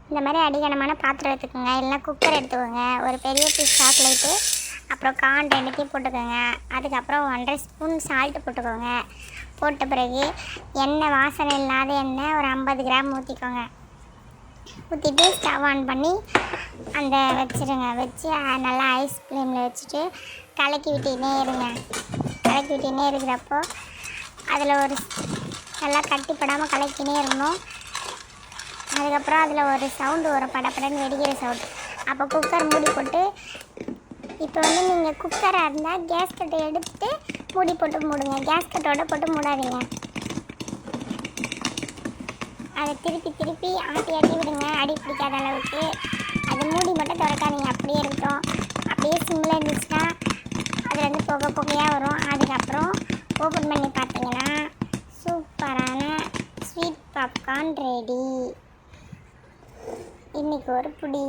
இந்த மாதிரி அடிகனமான பாத்திரம் எடுத்துக்கோங்க. இல்லைனா குக்கர் எடுத்துக்கோங்க. ஒரு பெரிய பீஸ் சாக்லேட்டு, அப்புறம் கார்ன் ரெண்டுத்தையும் போட்டுக்கோங்க. அதுக்கப்புறம் 1½ ஸ்பூன் சால்ட்டு போட்டுக்கோங்க. போட்ட பிறகு எண்ணெய், வாசனை இல்லாத எண்ணெய் ஒரு 50 கிராம் ஊற்றிக்கோங்க. ஊற்றிட்டு ஸ்டவ் ஆன் பண்ணி அந்த வச்சுருங்க. வச்சு நல்லா ஐஸ் ஃப்ளேமில் வச்சுட்டு கலக்கி விட்டுக்கினே இருங்க. கலக்கி விட்டுக்கினே இருக்கிறப்போ அதில் ஒரு நல்லா கட்டிப்படாமல் கலக்கினே இருக்கணும். அதுக்கப்புறம் அதில் ஒரு சவுண்டு வரும், படப்படன்னு வெடிக்கிற சவுண்டு. அப்போ குக்கர் மூடி போட்டு, இப்போ நீங்கள் குக்கராக இருந்தால் கேஸ் கட்டை எடுத்துட்டு மூடி போட்டு மூடுங்க. கேஸ் கட்டோட போட்டு மூடாதீங்க. அதை திருப்பி திருப்பி ஆட்டி விடுங்க, அடி பிடிக்காத அளவுக்கு. அது மூடி மட்டும் திறக்காதீங்க, அப்படியே இருக்கட்டும். அப்படியே சிம்மில் இருந்துச்சுன்னா அதுலேருந்து புகையாக வரும். அதுக்கப்புறம் ஓப்பன் பண்ணி பார்த்தீங்கன்னா சூப்பரான ஸ்வீட் பாப்கார்ன் ரெடி. இன்றைக்கி ஒரு புடி.